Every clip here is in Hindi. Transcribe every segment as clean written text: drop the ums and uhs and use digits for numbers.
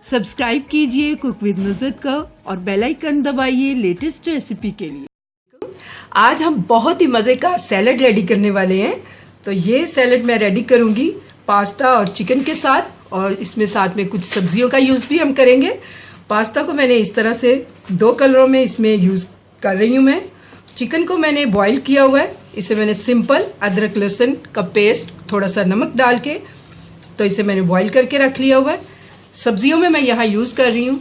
सब्सक्राइब कीजिए कुक विद नुसरत को और बेल आइकन दबाइए लेटेस्ट रेसिपी के लिए। आज हम बहुत ही मज़े का सैलड रेडी करने वाले हैं। तो ये सैलड मैं रेडी करूंगी पास्ता और चिकन के साथ, और इसमें साथ में कुछ सब्जियों का यूज़ भी हम करेंगे। पास्ता को मैंने इस तरह से 2 कलरों में इसमें यूज़ कर रही हूँ मैं। चिकन को मैंने बॉईल किया हुआ है। इसे मैंने सिंपल अदरक लहसुन का पेस्ट, थोड़ा सा नमक डाल के, तो इसे मैंने बॉईल करके रख लिया हुआ है। सब्जियों में मैं यहाँ यूज़ कर रही हूँ,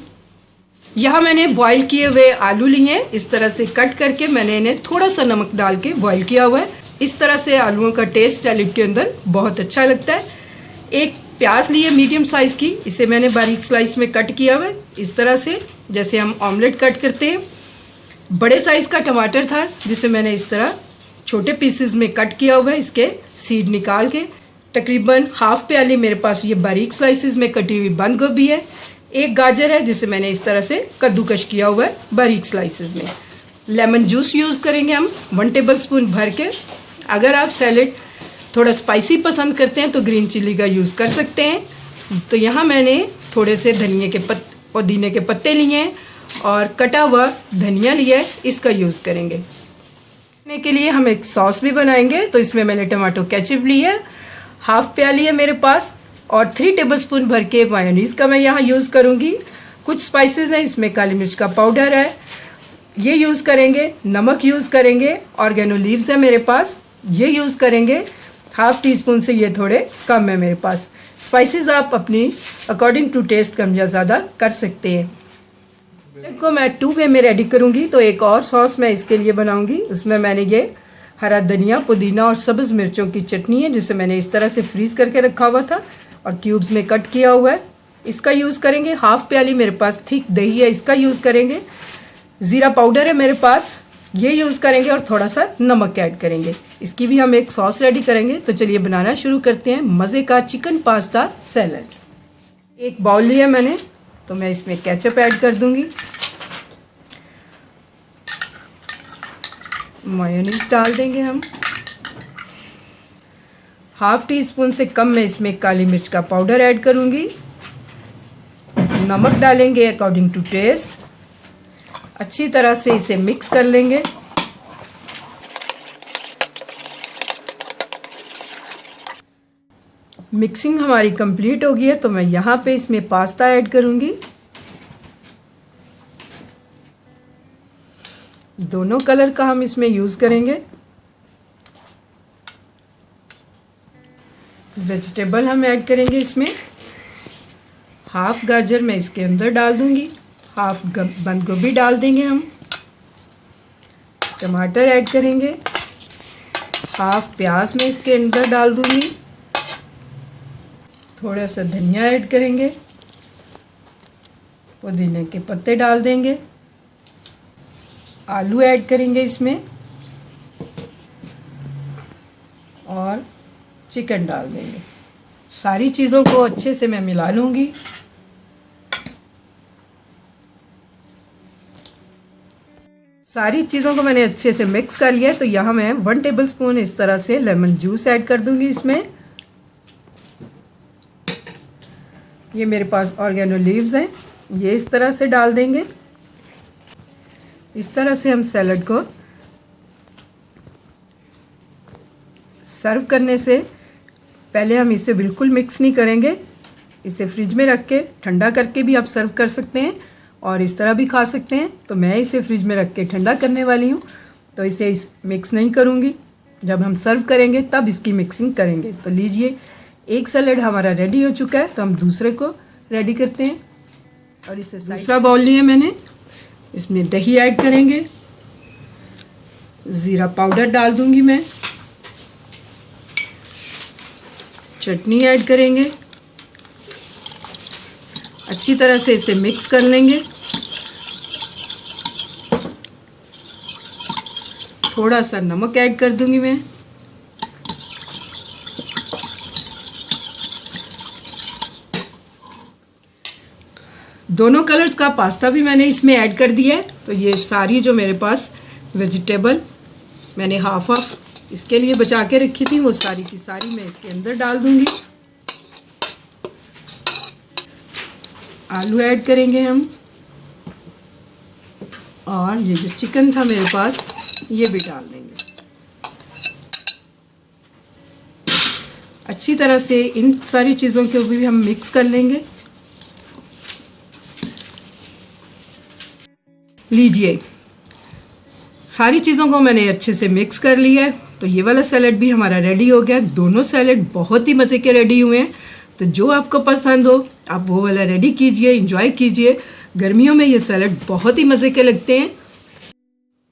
यहाँ मैंने बॉईल किए हुए आलू लिए हैं। इस तरह से कट करके मैंने इन्हें थोड़ा सा नमक डाल के बॉईल किया हुआ है। इस तरह से आलूओं का टेस्ट सैलेड के अंदर बहुत अच्छा लगता है। एक प्याज लिए मीडियम साइज़ की, इसे मैंने बारीक स्लाइस में कट किया हुआ है, इस तरह से जैसे हम ऑमलेट कट करते हैं। बड़े साइज़ का टमाटर था जिसे मैंने इस तरह छोटे पीसेस में कट किया हुआ है, इसके सीड निकाल के। तकरीबन हाफ प्याली मेरे पास ये बारीक स्लाइसेस में कटी हुई बंद गोभी है। एक गाजर है जिसे मैंने इस तरह से कद्दूकश किया हुआ है बारीक स्लाइसेस में। लेमन जूस यूज़ करेंगे हम 1 टेबलस्पून भर के। अगर आप सैलेड थोड़ा स्पाइसी पसंद करते हैं तो ग्रीन चिली का यूज़ कर सकते हैं। तो यहाँ मैंने थोड़े से धनिया के पुदीने के पत्ते लिए हैं और कटा हुआ धनिया लिया है, इसका यूज़ करेंगे। के लिए हम एक सॉस भी बनाएंगे। तो इसमें मैंने टमाटो केचप लिया है, हाफ प्याली है मेरे पास, और 3 टेबलस्पून भर के मायोनीज़ का मैं यहाँ यूज़ करूँगी। कुछ स्पाइसेस हैं, इसमें काली मिर्च का पाउडर है, ये यूज़ करेंगे। नमक यूज़ करेंगे। ऑर्गेनो लीव्स है मेरे पास, ये यूज़ करेंगे। हाफ टी स्पून से ये थोड़े कम है मेरे पास। स्पाइसेस आप अपनी अकॉर्डिंग टू टेस्ट कम या ज़्यादा कर सकते हैं। को मैं 2 वे में रेडी करूँगी। तो एक और सॉस मैं इसके लिए बनाऊँगी। उसमें मैंने ये हरा धनिया, पुदीना और सब्ज़ मिर्चों की चटनी है जिसे मैंने इस तरह से फ्रीज़ करके रखा हुआ था और क्यूब्स में कट किया हुआ है, इसका यूज़ करेंगे। हाफ प्याली मेरे पास थिक दही है, इसका यूज़ करेंगे। ज़ीरा पाउडर है मेरे पास, ये यूज़ करेंगे और थोड़ा सा नमक ऐड करेंगे। इसकी भी हम एक सॉस रेडी करेंगे। तो चलिए बनाना शुरू करते हैं मज़े का चिकन पास्ता सैलड। एक बाउल लिया मैंने, तो मैं इसमें केचप ऐड कर दूँगी। मायोनीज डाल देंगे हम। हाफ टी स्पून से कम मैं इसमें काली मिर्च का पाउडर ऐड करूंगी। नमक डालेंगे अकॉर्डिंग टू टेस्ट। अच्छी तरह से इसे मिक्स कर लेंगे। मिक्सिंग हमारी कंप्लीट हो गई है। तो मैं यहाँ पे इसमें पास्ता ऐड करूंगी। दोनों कलर का हम इसमें यूज़ करेंगे। वेजिटेबल हम ऐड करेंगे इसमें। हाफ गाजर मैं इसके अंदर डाल दूंगी, हाफ बंद गोभी डाल देंगे हम। टमाटर ऐड करेंगे, हाफ प्याज मैं इसके अंदर डाल दूंगी। थोड़ा सा धनिया ऐड करेंगे, पुदीने के पत्ते डाल देंगे। आलू ऐड करेंगे इसमें और चिकन डाल देंगे। सारी चीज़ों को अच्छे से मैं मिला लूँगी। सारी चीज़ों को मैंने अच्छे से मिक्स कर लिया है। तो यहाँ मैं 1 टेबलस्पून इस तरह से लेमन जूस ऐड कर दूँगी इसमें। ये मेरे पास ऑर्गेनो लीव्स हैं, ये इस तरह से डाल देंगे। इस तरह से हम सैलड को सर्व करने से पहले हम इसे बिल्कुल मिक्स नहीं करेंगे। इसे फ्रिज में रख के ठंडा करके भी आप सर्व कर सकते हैं और इस तरह भी खा सकते हैं। तो मैं इसे फ्रिज में रख के ठंडा करने वाली हूँ, तो इसे मिक्स नहीं करूँगी। जब हम सर्व करेंगे तब इसकी मिक्सिंग करेंगे। तो लीजिए, एक सैलड हमारा रेडी हो चुका है। तो हम दूसरे को रेडी करते हैं। और इसे दूसरा बाउल लिया मैंने, इसमें दही ऐड करेंगे। ज़ीरा पाउडर डाल दूंगी मैं। चटनी ऐड करेंगे। अच्छी तरह से इसे मिक्स कर लेंगे। थोड़ा सा नमक ऐड कर दूंगी मैं। दोनों कलर्स का पास्ता भी मैंने इसमें ऐड कर दिया है। तो ये सारी जो मेरे पास वेजिटेबल मैंने हाफ इसके लिए बचा के रखी थी, वो सारी की सारी मैं इसके अंदर डाल दूंगी। आलू ऐड करेंगे हम, और ये जो चिकन था मेरे पास ये भी डाल देंगे। अच्छी तरह से इन सारी चीज़ों को भी हम मिक्स कर लेंगे। लीजिए, सारी चीज़ों को मैंने अच्छे से मिक्स कर लिया है, तो ये वाला सैलेड भी हमारा रेडी हो गया। दोनों सैलेड बहुत ही मज़े के रेडी हुए हैं। तो जो आपको पसंद हो आप वो वाला रेडी कीजिए, इंजॉय कीजिए। गर्मियों में ये सैलेड बहुत ही मज़े के लगते हैं।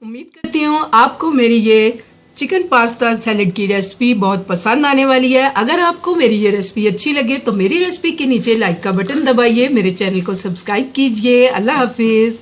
उम्मीद करती हूँ आपको मेरी ये चिकन पास्ता सैलेड की रेसिपी बहुत पसंद आने वाली है। अगर आपको मेरी ये रेसिपी अच्छी लगे तो मेरी रेसिपी के नीचे लाइक का बटन दबाइए, मेरे चैनल को सब्सक्राइब कीजिए। अल्लाह हाफिज़।